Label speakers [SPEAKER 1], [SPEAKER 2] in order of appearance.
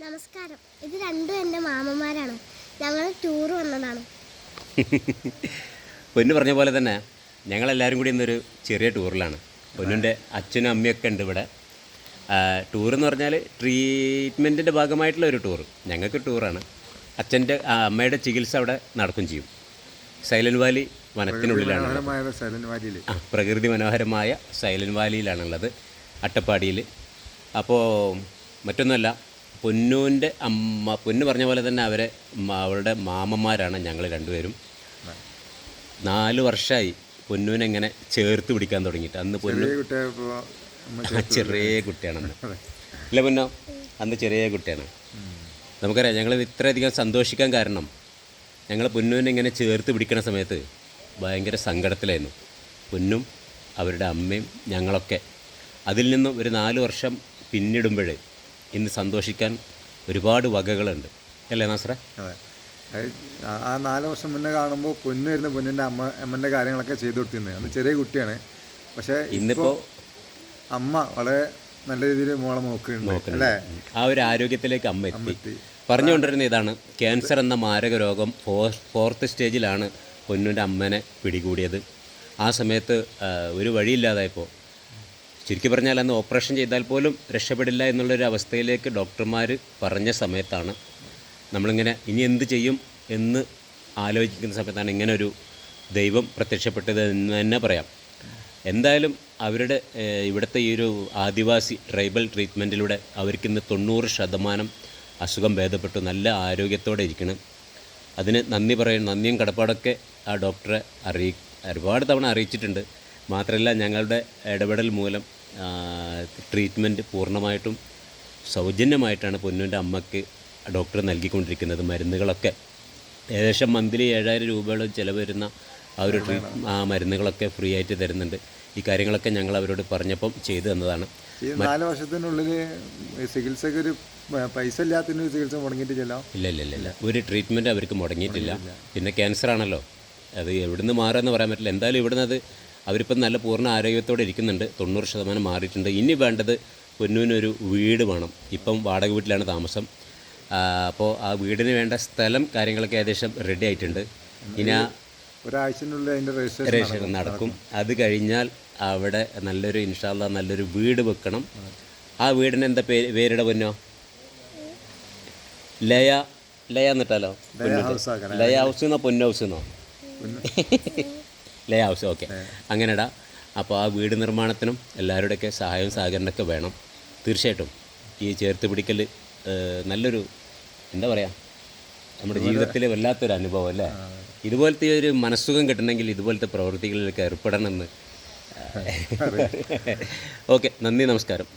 [SPEAKER 1] നമസ്കാരം. ഇത് രണ്ടും എൻ്റെ മാമന്മാരാണ്. ഞങ്ങൾ ടൂർ വന്നതാണ്.
[SPEAKER 2] പൊന്നു പറഞ്ഞ പോലെ തന്നെ ഞങ്ങളെല്ലാവരും കൂടി ഇന്നൊരു ചെറിയ ടൂറിലാണ്. പൊന്നിൻ്റെ അച്ഛനും അമ്മയൊക്കെ ഉണ്ട് ഇവിടെ. ടൂറെന്ന് പറഞ്ഞാൽ ട്രീറ്റ്മെൻറ്റിൻ്റെ ഭാഗമായിട്ടുള്ള ഒരു ടൂർ. ഞങ്ങൾക്ക് ടൂറാണ്. അച്ഛൻ്റെ അമ്മയുടെ ചികിത്സ അവിടെ നടക്കും ചെയ്യും. സൈലൻറ്റ് വാലി വനത്തിനുള്ളിലാണ്. പ്രകൃതി മനോഹരമായ സൈലൻറ്റ് വാലിയിലാണുള്ളത്, അട്ടപ്പാടിയിൽ. അപ്പോൾ മറ്റൊന്നുമല്ല, പൊന്നൂൻ്റെ അമ്മ, പൊന്നു പറഞ്ഞ പോലെ തന്നെ അവളുടെ മാമന്മാരാണ് ഞങ്ങൾ രണ്ടുപേരും. 4 വർഷമായി പൊന്നൂനെ ഇങ്ങനെ ചേർത്ത് പിടിക്കാൻ തുടങ്ങിയിട്ട്. അന്ന് പൊന്നു ചെറിയ കുട്ടിയാണെന്ന് ഇല്ല പൊന്നോ, അന്ന് ചെറിയ കുട്ടിയാണ്. നമുക്കറിയാം, ഞങ്ങൾ ഇത്രയധികം സന്തോഷിക്കാൻ കാരണം ഞങ്ങൾ പൊന്നൂനെ ഇങ്ങനെ ചേർത്ത് പിടിക്കുന്ന സമയത്ത് ഭയങ്കര സങ്കടത്തിലായിരുന്നു. പൊന്നും അവരുടെ അമ്മയും ഞങ്ങളൊക്കെ. അതിൽ നിന്നും ഒരു 4 വർഷം പിന്നിടുമ്പോൾ ഇന്ന് സന്തോഷിക്കാൻ ഒരുപാട് വകകളുണ്ട്, അല്ലേ നാസറേ?
[SPEAKER 3] ആ 4 വർഷം മുന്നേ കാണുമ്പോൾ പൊന്നായിരുന്നു. പൊന്നിൻ്റെ അമ്മൻ്റെ കാര്യങ്ങളൊക്കെ ചെയ്തു കൊടുത്തിരുന്നത്. അന്ന് ചെറിയ കുട്ടിയാണ്. പക്ഷേ ഇന്നിപ്പോൾ അമ്മ വളരെ നല്ല രീതിയിൽ മോളെ നോക്കുന്നുണ്ട്, അല്ലേ?
[SPEAKER 2] ആ ഒരു ആരോഗ്യത്തിലേക്ക് അമ്മ എത്തി. പറഞ്ഞുകൊണ്ടിരുന്ന ഇതാണ്, ക്യാൻസർ എന്ന മാരക രോഗം 4th സ്റ്റേജിലാണ് പൊന്നിൻ്റെ അമ്മനെ പിടികൂടിയത്. ആ സമയത്ത് ഒരു വഴിയില്ലാതായപ്പോൾ, ശരിക്കും പറഞ്ഞാൽ അന്ന് ഓപ്പറേഷൻ ചെയ്താൽ പോലും രക്ഷപ്പെടില്ല എന്നുള്ളൊരു അവസ്ഥയിലേക്ക് ഡോക്ടർമാർ പറഞ്ഞ സമയത്താണ് നമ്മളിങ്ങനെ ഇനി എന്ത് ചെയ്യും എന്ന് ആലോചിക്കുന്ന സമയത്താണ് ഇങ്ങനെ ഒരു ദൈവം പ്രത്യക്ഷപ്പെട്ടത് എന്ന് തന്നെ പറയാം. എന്തായാലും ഇവിടുത്തെ ഈ ഒരു ആദിവാസി ട്രൈബൽ ട്രീറ്റ്മെൻറ്റിലൂടെ അവർക്കിന്ന് 90% അസുഖം ഭേദപ്പെട്ടു, നല്ല ആരോഗ്യത്തോടെ ഇരിക്കണം. അതിന് നന്ദിയും കടപ്പാടൊക്കെ ആ ഡോക്ടറെ ഒരുപാട് തവണ അറിയിച്ചിട്ടുണ്ട്. മാത്രമല്ല, ഞങ്ങളുടെ ഇടപെടൽ മൂലം ട്രീറ്റ്മെൻറ്റ് പൂർണ്ണമായിട്ടും സൗജന്യമായിട്ടാണ് പൊന്നൂൻ്റെ അമ്മയ്ക്ക് ഡോക്ടർ നൽകിക്കൊണ്ടിരിക്കുന്നത്. മരുന്നുകളൊക്കെ ഏകദേശം മന്ത്ലി 7000 രൂപയോളം ചിലവ് വരുന്ന ആ മരുന്നുകളൊക്കെ ഫ്രീ ആയിട്ട് തരുന്നുണ്ട്. ഈ കാര്യങ്ങളൊക്കെ ഞങ്ങൾ അവരോട് പറഞ്ഞപ്പം ചെയ്തു തന്നതാണ്.
[SPEAKER 3] 4 വർഷത്തിനുള്ളിൽ ചികിത്സക്ക് ഒരു പൈസ ഇല്ലാത്തൊരു ചികിത്സ മുടങ്ങിയിട്ടില്ല.
[SPEAKER 2] ഇല്ല, ഒരു ട്രീറ്റ്മെൻറ്റ് അവർക്ക് മുടങ്ങിയിട്ടില്ല. പിന്നെ ക്യാൻസർ ആണല്ലോ, അത് എവിടുന്ന് മാറുമെന്ന് പറയാൻ പറ്റില്ല. എന്തായാലും ഇവിടുന്ന് അവരിപ്പം നല്ല പൂർണ്ണ ആരോഗ്യത്തോടെ ഇരിക്കുന്നുണ്ട്. 90% മാറിയിട്ടുണ്ട്. ഇനി വേണ്ടത് പൊന്നൂനൊരു വീട് വേണം. ഇപ്പം വാടക വീട്ടിലാണ് താമസം. അപ്പോൾ ആ വീടിന് വേണ്ട സ്ഥലം കാര്യങ്ങളൊക്കെ ഏകദേശം റെഡി ആയിട്ടുണ്ട്. ഇനി
[SPEAKER 3] ഒരാഴ്ചനുള്ളിൽ അതിൻ്റെ
[SPEAKER 2] രജിസ്ട്രേഷൻ നടക്കും. അത് കഴിഞ്ഞാൽ അവിടെ ഇൻഷാ അല്ലാഹ് നല്ലൊരു വീട് വെക്കണം. ആ വീടിന് എന്താ പേരിട പൊന്നോ? ലയ എന്നിട്ടാലോ? ലയ ഹൗസ് എന്നോ പൊന്നു ഹൗസ് എന്നോ? ലയ ഹൗസ്, ഓക്കെ, അങ്ങനെ ഇടാം. അപ്പോൾ ആ വീട് നിർമ്മാണത്തിനും എല്ലാവരുടെയൊക്കെ സഹായവും സഹകരണമൊക്കെ വേണം. തീർച്ചയായിട്ടും ഈ ചേർത്ത് പിടിക്കൽ നല്ലൊരു, എന്താ പറയുക, നമ്മുടെ ജീവിതത്തിൽ വല്ലാത്തൊരു അനുഭവം, അല്ലേ? ഇതുപോലത്തെ ഒരു മനസ്സുഖം കിട്ടണമെങ്കിൽ ഇതുപോലത്തെ പ്രവൃത്തികളിലൊക്കെ ഏർപ്പെടണമെന്ന്. ഓക്കെ, നന്ദി, നമസ്കാരം.